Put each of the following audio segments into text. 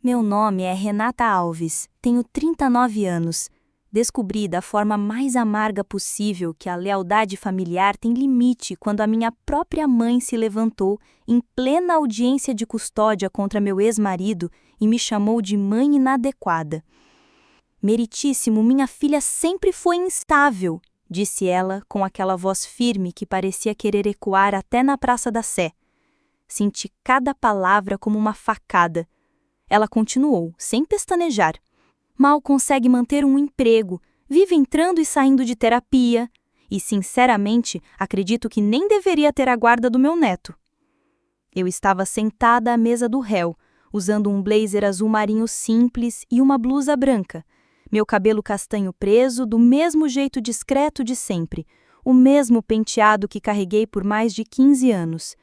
Meu nome é Renata Alves, tenho 39 anos. Descobri da forma mais amarga possível que a lealdade familiar tem limite quando a minha própria mãe se levantou em plena audiência de custódia contra meu ex-marido e me chamou de mãe inadequada. Meritíssimo, minha filha sempre foi instável, disse ela com aquela voz firme que parecia querer ecoar até na Praça da Sé. Senti cada palavra como uma facada. Ela continuou, sem pestanejar. Mal consegue manter um emprego, vive entrando e saindo de terapia, e, sinceramente, acredito que nem deveria ter a guarda do meu neto. Eu estava sentada à mesa do réu, usando um blazer azul marinho simples e uma blusa branca, meu cabelo castanho preso do mesmo jeito discreto de sempre, o mesmo penteado que carreguei por mais de 15 anos.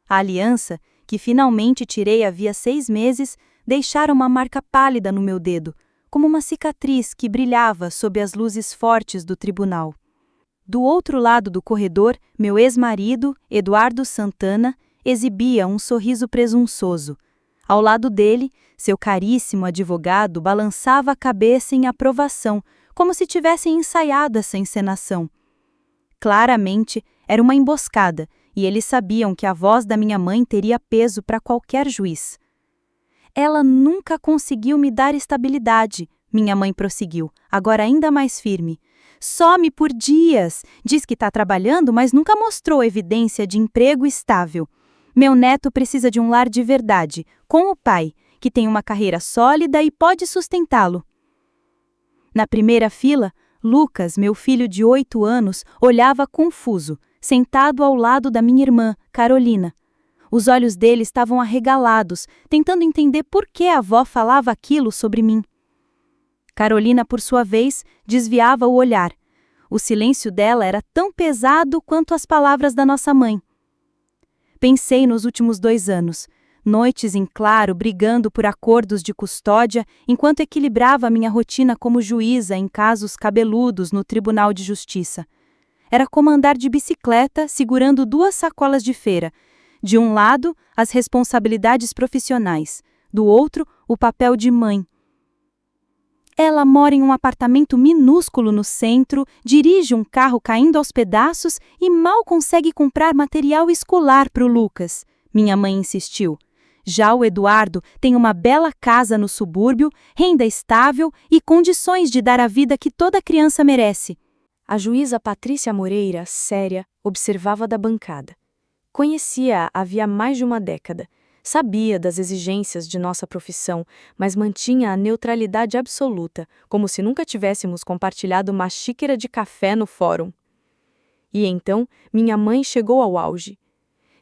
A aliança, que finalmente tirei havia 6 meses, deixara uma marca pálida no meu dedo, como uma cicatriz que brilhava sob as luzes fortes do tribunal. Do outro lado do corredor, meu ex-marido, Eduardo Santana, exibia um sorriso presunçoso. Ao lado dele, seu caríssimo advogado balançava a cabeça em aprovação, como se tivessem ensaiado essa encenação. Claramente, era uma emboscada, e eles sabiam que a voz da minha mãe teria peso para qualquer juiz. Ela nunca conseguiu me dar estabilidade, minha mãe prosseguiu, agora ainda mais firme. Some por dias, diz que está trabalhando, mas nunca mostrou evidência de emprego estável. Meu neto precisa de um lar de verdade, com o pai, que tem uma carreira sólida e pode sustentá-lo. Na primeira fila, Lucas, meu filho de 8 anos, olhava confuso, sentado ao lado da minha irmã, Carolina. Os olhos dele estavam arregalados, tentando entender por que a avó falava aquilo sobre mim. Carolina, por sua vez, desviava o olhar. O silêncio dela era tão pesado quanto as palavras da nossa mãe. Pensei nos últimos 2 anos, noites em claro brigando por acordos de custódia, enquanto equilibrava minha rotina como juíza em casos cabeludos no Tribunal de Justiça. Era como andar de bicicleta segurando 2 sacolas de feira. De um lado, as responsabilidades profissionais, do outro, o papel de mãe. Ela mora em um apartamento minúsculo no centro, dirige um carro caindo aos pedaços e mal consegue comprar material escolar para o Lucas, minha mãe insistiu. Já o Eduardo tem uma bela casa no subúrbio, renda estável e condições de dar a vida que toda criança merece. A juíza Patrícia Moreira, séria, observava da bancada. Conhecia-a havia mais de uma década. Sabia das exigências de nossa profissão, mas mantinha a neutralidade absoluta, como se nunca tivéssemos compartilhado uma xícara de café no fórum. E então, minha mãe chegou ao auge.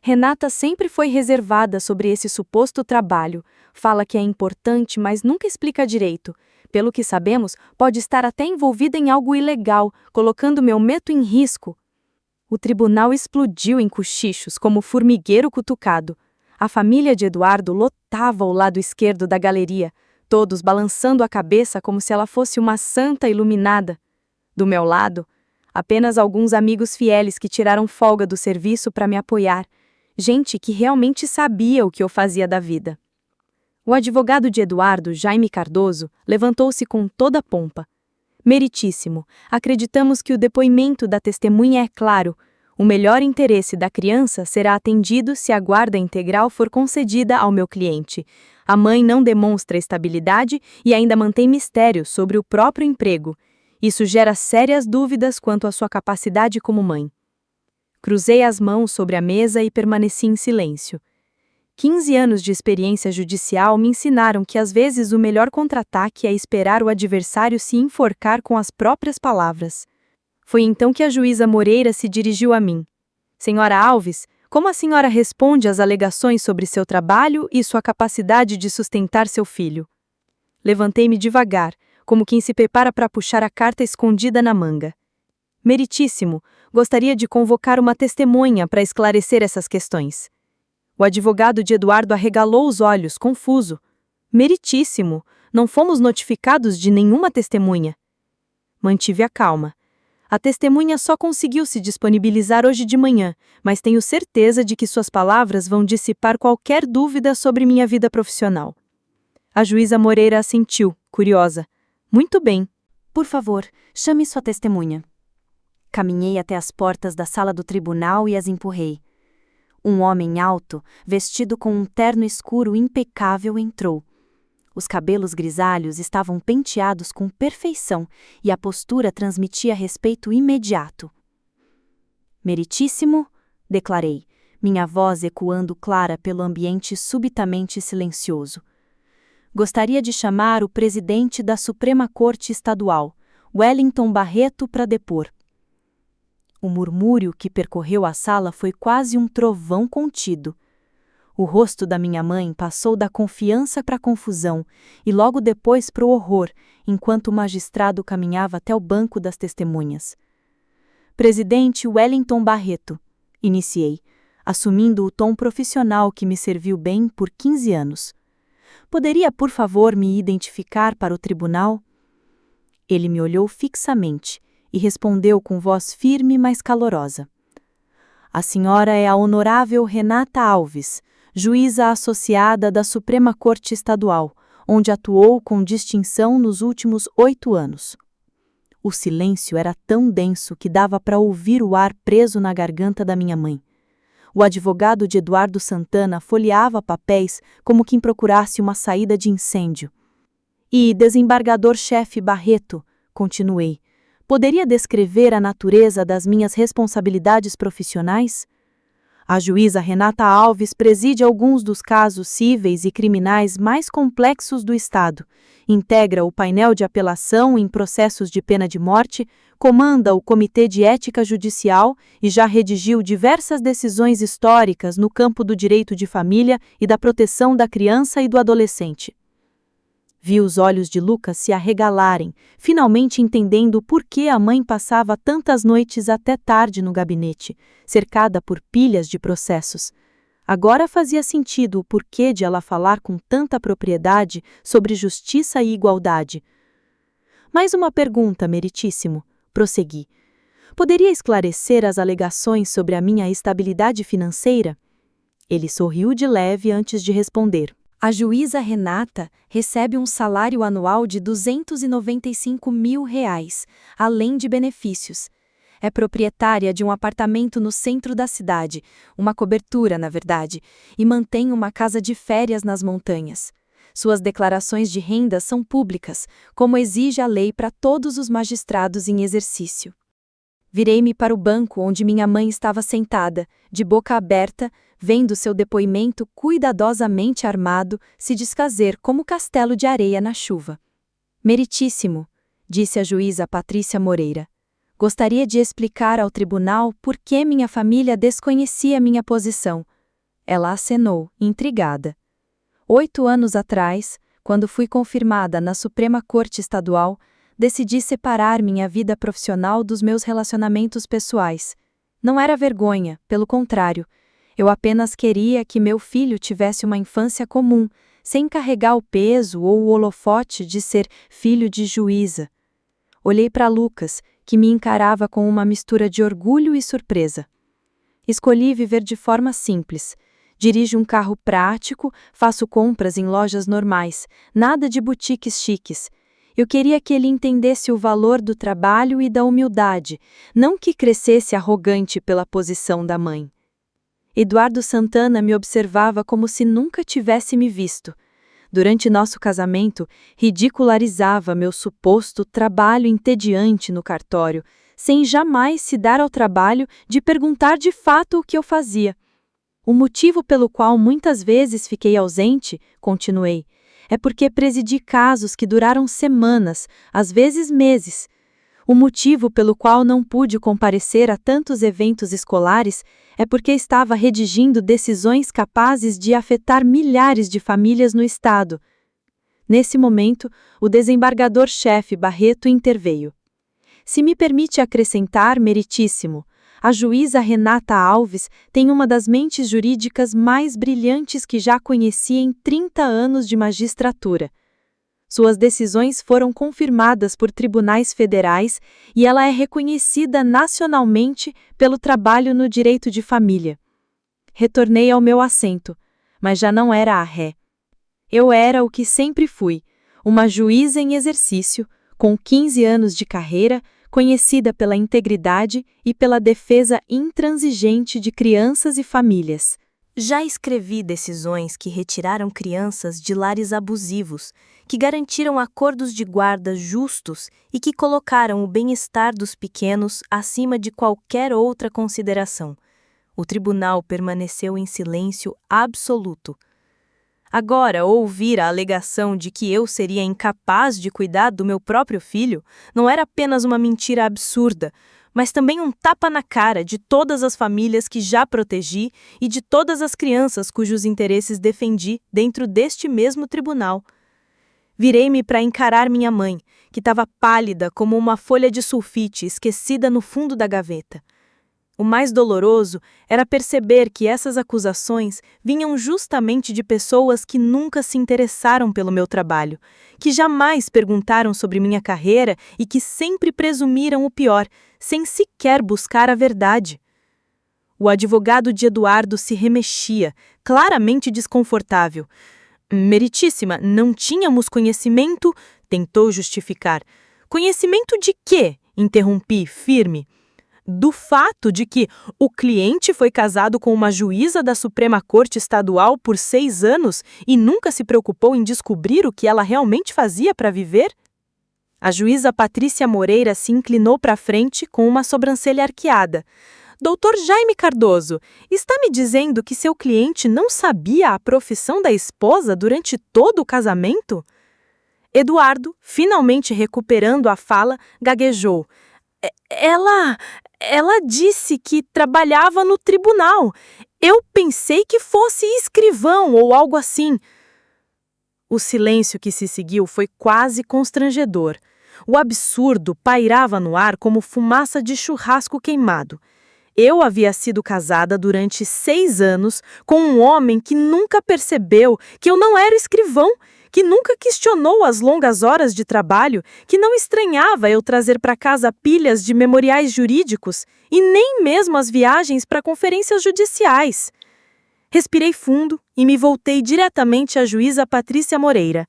Renata sempre foi reservada sobre esse suposto trabalho. Fala que é importante, mas nunca explica direito. Pelo que sabemos, pode estar até envolvida em algo ilegal, colocando meu neto em risco. O tribunal explodiu em cochichos, como formigueiro cutucado. A família de Eduardo lotava o lado esquerdo da galeria, todos balançando a cabeça como se ela fosse uma santa iluminada. Do meu lado, apenas alguns amigos fiéis que tiraram folga do serviço para me apoiar, gente que realmente sabia o que eu fazia da vida. O advogado de Eduardo, Jaime Cardoso, levantou-se com toda a pompa. Meritíssimo, acreditamos que o depoimento da testemunha é claro. O melhor interesse da criança será atendido se a guarda integral for concedida ao meu cliente. A mãe não demonstra estabilidade e ainda mantém mistério sobre o próprio emprego. Isso gera sérias dúvidas quanto à sua capacidade como mãe. Cruzei as mãos sobre a mesa e permaneci em silêncio. 15 anos de experiência judicial me ensinaram que às vezes o melhor contra-ataque é esperar o adversário se enforcar com as próprias palavras. Foi então que a juíza Moreira se dirigiu a mim. Senhora Alves, como a senhora responde às alegações sobre seu trabalho e sua capacidade de sustentar seu filho? Levantei-me devagar, como quem se prepara para puxar a carta escondida na manga. Meritíssimo, gostaria de convocar uma testemunha para esclarecer essas questões. O advogado de Eduardo arregalou os olhos, confuso. Meritíssimo, não fomos notificados de nenhuma testemunha. Mantive a calma. A testemunha só conseguiu se disponibilizar hoje de manhã, mas tenho certeza de que suas palavras vão dissipar qualquer dúvida sobre minha vida profissional. A juíza Moreira assentiu, curiosa. Muito bem. Por favor, chame sua testemunha. Caminhei até as portas da sala do tribunal e as empurrei. Um homem alto, vestido com um terno escuro impecável, entrou. Os cabelos grisalhos estavam penteados com perfeição e a postura transmitia respeito imediato. Meritíssimo, declarei, minha voz ecoando clara pelo ambiente subitamente silencioso. Gostaria de chamar o presidente da Suprema Corte Estadual, Wellington Barreto, para depor. O murmúrio que percorreu a sala foi quase um trovão contido. O rosto da minha mãe passou da confiança para a confusão e logo depois para o horror, enquanto o magistrado caminhava até o banco das testemunhas. Presidente Wellington Barreto, iniciei, assumindo o tom profissional que me serviu bem por 15 anos. Poderia, por favor, me identificar para o tribunal? Ele me olhou fixamente e respondeu com voz firme, mas calorosa. A senhora é a honorável Renata Alves, juíza associada da Suprema Corte Estadual, onde atuou com distinção nos últimos 8 anos. O silêncio era tão denso que dava para ouvir o ar preso na garganta da minha mãe. O advogado de Eduardo Santana folheava papéis como quem procurasse uma saída de incêndio. E, desembargador-chefe Barreto, continuei, poderia descrever a natureza das minhas responsabilidades profissionais? A juíza Renata Alves preside alguns dos casos cíveis e criminais mais complexos do Estado, integra o painel de apelação em processos de pena de morte, comanda o Comitê de Ética Judicial e já redigiu diversas decisões históricas no campo do direito de família e da proteção da criança e do adolescente. Vi os olhos de Lucas se arregalarem, finalmente entendendo por que a mãe passava tantas noites até tarde no gabinete, cercada por pilhas de processos. Agora fazia sentido o porquê de ela falar com tanta propriedade sobre justiça e igualdade. Mais uma pergunta, meritíssimo, prossegui. Poderia esclarecer as alegações sobre a minha estabilidade financeira? Ele sorriu de leve antes de responder. A juíza Renata recebe um salário anual de R$295 mil, além de benefícios. É proprietária de um apartamento no centro da cidade, uma cobertura, na verdade, e mantém uma casa de férias nas montanhas. Suas declarações de renda são públicas, como exige a lei para todos os magistrados em exercício. Virei-me para o banco onde minha mãe estava sentada, de boca aberta, vendo seu depoimento cuidadosamente armado se desfazer como castelo de areia na chuva. Meritíssimo, disse a juíza Patrícia Moreira. Gostaria de explicar ao tribunal por que minha família desconhecia minha posição. Ela acenou, intrigada. 8 anos atrás, quando fui confirmada na Suprema Corte Estadual, decidi separar minha vida profissional dos meus relacionamentos pessoais. Não era vergonha, pelo contrário. Eu apenas queria que meu filho tivesse uma infância comum, sem carregar o peso ou o holofote de ser filho de juíza. Olhei para Lucas, que me encarava com uma mistura de orgulho e surpresa. Escolhi viver de forma simples. Dirijo um carro prático, faço compras em lojas normais, nada de boutiques chiques. Eu queria que ele entendesse o valor do trabalho e da humildade, não que crescesse arrogante pela posição da mãe. Eduardo Santana me observava como se nunca tivesse me visto. Durante nosso casamento, ridicularizava meu suposto trabalho entediante no cartório, sem jamais se dar ao trabalho de perguntar de fato o que eu fazia. O motivo pelo qual muitas vezes fiquei ausente, continuei, é porque presidi casos que duraram semanas, às vezes meses. O motivo pelo qual não pude comparecer a tantos eventos escolares é porque estava redigindo decisões capazes de afetar milhares de famílias no estado. Nesse momento, o desembargador-chefe Barreto interveio. Se me permite acrescentar, meritíssimo, a juíza Renata Alves tem uma das mentes jurídicas mais brilhantes que já conheci em 30 anos de magistratura. Suas decisões foram confirmadas por tribunais federais e ela é reconhecida nacionalmente pelo trabalho no direito de família. Retornei ao meu assento, mas já não era a ré. Eu era o que sempre fui, uma juíza em exercício, com 15 anos de carreira, conhecida pela integridade e pela defesa intransigente de crianças e famílias. Já escrevi decisões que retiraram crianças de lares abusivos, que garantiram acordos de guarda justos e que colocaram o bem-estar dos pequenos acima de qualquer outra consideração. O tribunal permaneceu em silêncio absoluto. Agora, ouvir a alegação de que eu seria incapaz de cuidar do meu próprio filho não era apenas uma mentira absurda, mas também um tapa na cara de todas as famílias que já protegi e de todas as crianças cujos interesses defendi dentro deste mesmo tribunal. Virei-me para encarar minha mãe, que estava pálida como uma folha de sulfite esquecida no fundo da gaveta. O mais doloroso era perceber que essas acusações vinham justamente de pessoas que nunca se interessaram pelo meu trabalho, que jamais perguntaram sobre minha carreira e que sempre presumiram o pior, sem sequer buscar a verdade. O advogado de Eduardo se remexia, claramente desconfortável. Meritíssima, não tínhamos conhecimento? Tentou justificar. Conhecimento de quê? Interrompi, firme. Do fato de que o cliente foi casado com uma juíza da Suprema Corte Estadual por 6 anos e nunca se preocupou em descobrir o que ela realmente fazia para viver? A juíza Patrícia Moreira se inclinou para frente com uma sobrancelha arqueada. Doutor Jaime Cardoso, está me dizendo que seu cliente não sabia a profissão da esposa durante todo o casamento? Eduardo, finalmente recuperando a fala, gaguejou. Ela disse que trabalhava no tribunal. Eu pensei que fosse escrivão ou algo assim. O silêncio que se seguiu foi quase constrangedor. O absurdo pairava no ar como fumaça de churrasco queimado. Eu havia sido casada durante 6 anos com um homem que nunca percebeu que eu não era escrivão, que nunca questionou as longas horas de trabalho, que não estranhava eu trazer para casa pilhas de memoriais jurídicos e nem mesmo as viagens para conferências judiciais. Respirei fundo e me voltei diretamente à juíza Patrícia Moreira.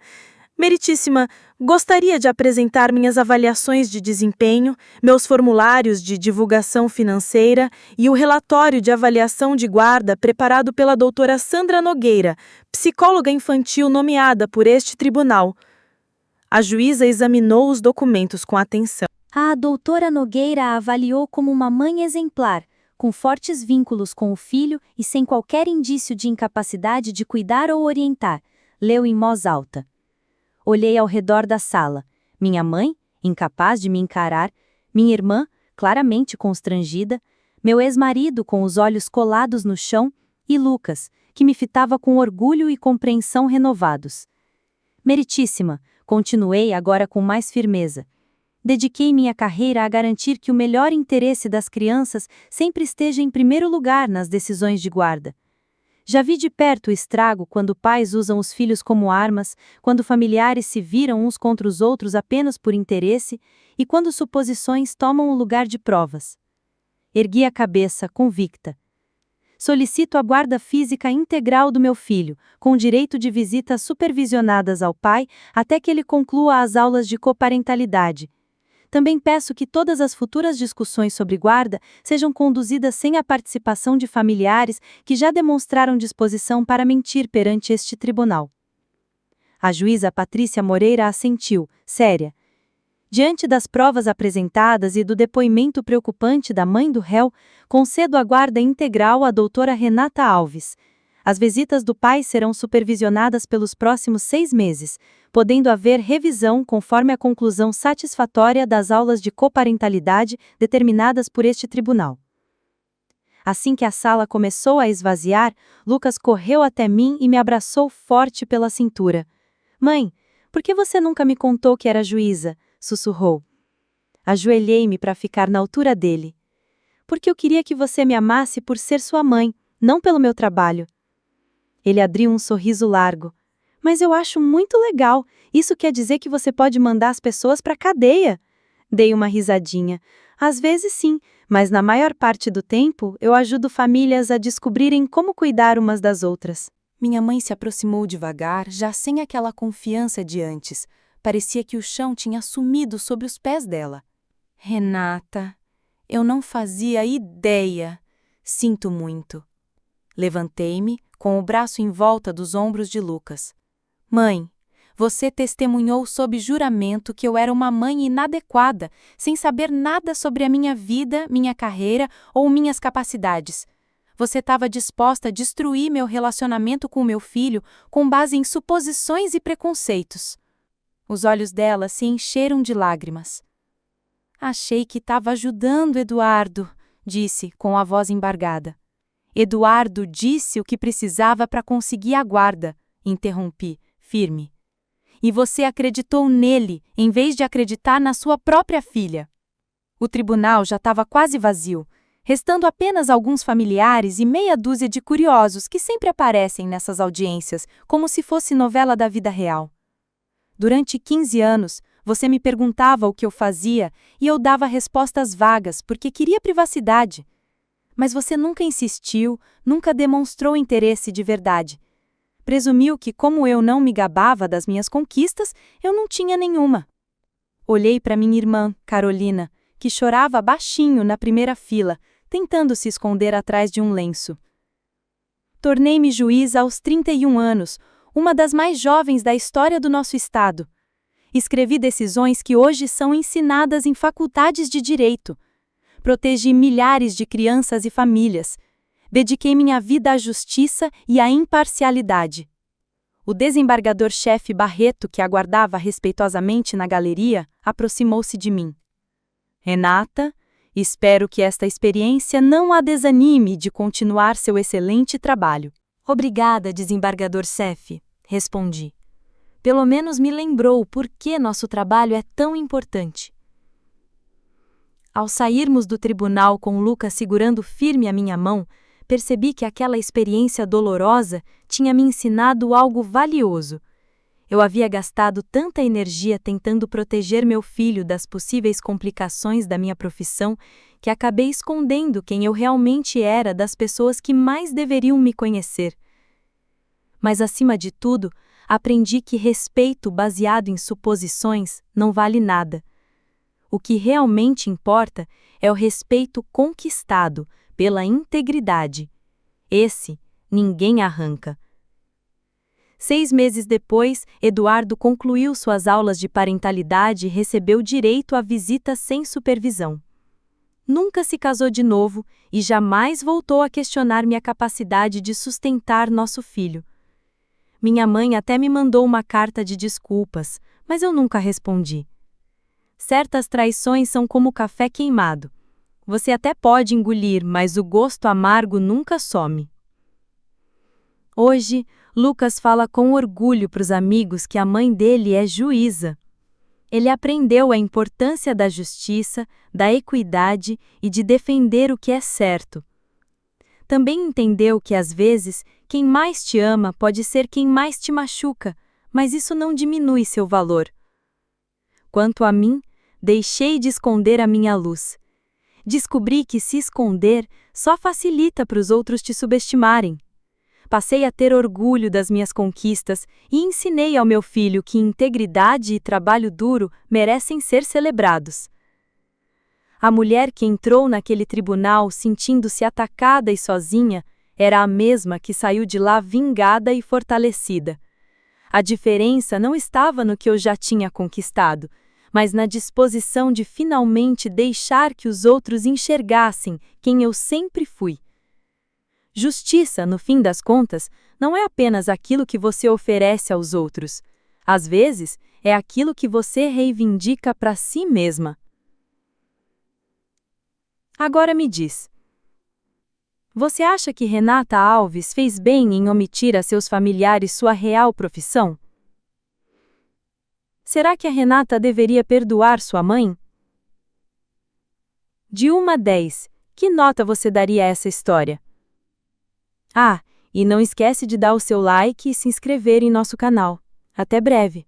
Meritíssima, gostaria de apresentar minhas avaliações de desempenho, meus formulários de divulgação financeira e o relatório de avaliação de guarda preparado pela doutora Sandra Nogueira, psicóloga infantil nomeada por este tribunal. A juíza examinou os documentos com atenção. A doutora Nogueira a avaliou como uma mãe exemplar, com fortes vínculos com o filho e sem qualquer indício de incapacidade de cuidar ou orientar, leu em voz alta. Olhei ao redor da sala. Minha mãe, incapaz de me encarar, minha irmã, claramente constrangida, meu ex-marido com os olhos colados no chão e Lucas, que me fitava com orgulho e compreensão renovados. Meritíssima, continuei agora com mais firmeza. Dediquei minha carreira a garantir que o melhor interesse das crianças sempre esteja em primeiro lugar nas decisões de guarda. Já vi de perto o estrago quando pais usam os filhos como armas, quando familiares se viram uns contra os outros apenas por interesse e quando suposições tomam o lugar de provas. Ergui a cabeça, convicta. Solicito a guarda física integral do meu filho, com direito de visitas supervisionadas ao pai até que ele conclua as aulas de coparentalidade. Também peço que todas as futuras discussões sobre guarda sejam conduzidas sem a participação de familiares que já demonstraram disposição para mentir perante este tribunal. A juíza Patrícia Moreira assentiu, séria. Diante das provas apresentadas e do depoimento preocupante da mãe do réu, concedo a guarda integral à doutora Renata Alves. As visitas do pai serão supervisionadas pelos próximos 6 meses, podendo haver revisão conforme a conclusão satisfatória das aulas de coparentalidade determinadas por este tribunal. Assim que a sala começou a esvaziar, Lucas correu até mim e me abraçou forte pela cintura. Mãe, por que você nunca me contou que era juíza? Sussurrou. Ajoelhei-me para ficar na altura dele. Porque eu queria que você me amasse por ser sua mãe, não pelo meu trabalho. Ele abriu um sorriso largo. Mas eu acho muito legal. Isso quer dizer que você pode mandar as pessoas para a cadeia. Dei uma risadinha. Às vezes sim, mas na maior parte do tempo eu ajudo famílias a descobrirem como cuidar umas das outras. Minha mãe se aproximou devagar, já sem aquela confiança de antes. Parecia que o chão tinha sumido sob os pés dela. Renata, eu não fazia ideia. Sinto muito. Levantei-me, com o braço em volta dos ombros de Lucas. Mãe, você testemunhou sob juramento que eu era uma mãe inadequada, sem saber nada sobre a minha vida, minha carreira ou minhas capacidades. Você estava disposta a destruir meu relacionamento com meu filho com base em suposições e preconceitos. Os olhos dela se encheram de lágrimas. Achei que estava ajudando Eduardo, disse, com a voz embargada. Eduardo disse o que precisava para conseguir a guarda, interrompi, firme. E você acreditou nele, em vez de acreditar na sua própria filha. O tribunal já estava quase vazio, restando apenas alguns familiares e meia dúzia de curiosos que sempre aparecem nessas audiências, como se fosse novela da vida real. Durante 15 anos, você me perguntava o que eu fazia e eu dava respostas vagas porque queria privacidade. Mas você nunca insistiu, nunca demonstrou interesse de verdade. Presumiu que, como eu não me gabava das minhas conquistas, eu não tinha nenhuma. Olhei para minha irmã, Carolina, que chorava baixinho na primeira fila, tentando se esconder atrás de um lenço. Tornei-me juíza aos 31 anos, uma das mais jovens da história do nosso estado. Escrevi decisões que hoje são ensinadas em faculdades de direito. Protegi milhares de crianças e famílias. Dediquei minha vida à justiça e à imparcialidade. O desembargador-chefe Barreto, que aguardava respeitosamente na galeria, aproximou-se de mim. Renata, espero que esta experiência não a desanime de continuar seu excelente trabalho. Obrigada, desembargador-chefe, respondi. Pelo menos me lembrou por que nosso trabalho é tão importante. Ao sairmos do tribunal com Lucas segurando firme a minha mão, percebi que aquela experiência dolorosa tinha me ensinado algo valioso. Eu havia gastado tanta energia tentando proteger meu filho das possíveis complicações da minha profissão que acabei escondendo quem eu realmente era das pessoas que mais deveriam me conhecer. Mas, acima de tudo, aprendi que respeito baseado em suposições não vale nada. O que realmente importa é o respeito conquistado pela integridade. Esse, ninguém arranca. 6 meses depois, Eduardo concluiu suas aulas de parentalidade e recebeu direito à visita sem supervisão. Nunca se casou de novo e jamais voltou a questionar minha capacidade de sustentar nosso filho. Minha mãe até me mandou uma carta de desculpas, mas eu nunca respondi. Certas traições são como café queimado. Você até pode engolir, mas o gosto amargo nunca some. Hoje, Lucas fala com orgulho para os amigos que a mãe dele é juíza. Ele aprendeu a importância da justiça, da equidade e de defender o que é certo. Também entendeu que, às vezes, quem mais te ama pode ser quem mais te machuca, mas isso não diminui seu valor. Quanto a mim, deixei de esconder a minha luz. Descobri que se esconder só facilita para os outros te subestimarem. Passei a ter orgulho das minhas conquistas e ensinei ao meu filho que integridade e trabalho duro merecem ser celebrados. A mulher que entrou naquele tribunal sentindo-se atacada e sozinha era a mesma que saiu de lá vingada e fortalecida. A diferença não estava no que eu já tinha conquistado, mas na disposição de finalmente deixar que os outros enxergassem quem eu sempre fui. Justiça, no fim das contas, não é apenas aquilo que você oferece aos outros. Às vezes, é aquilo que você reivindica para si mesma. Agora me diz. Você acha que Renata Alves fez bem em omitir a seus familiares sua real profissão? Será que a Renata deveria perdoar sua mãe? De 1 a 10, que nota você daria a essa história? Ah, e não esquece de dar o seu like e se inscrever em nosso canal. Até breve!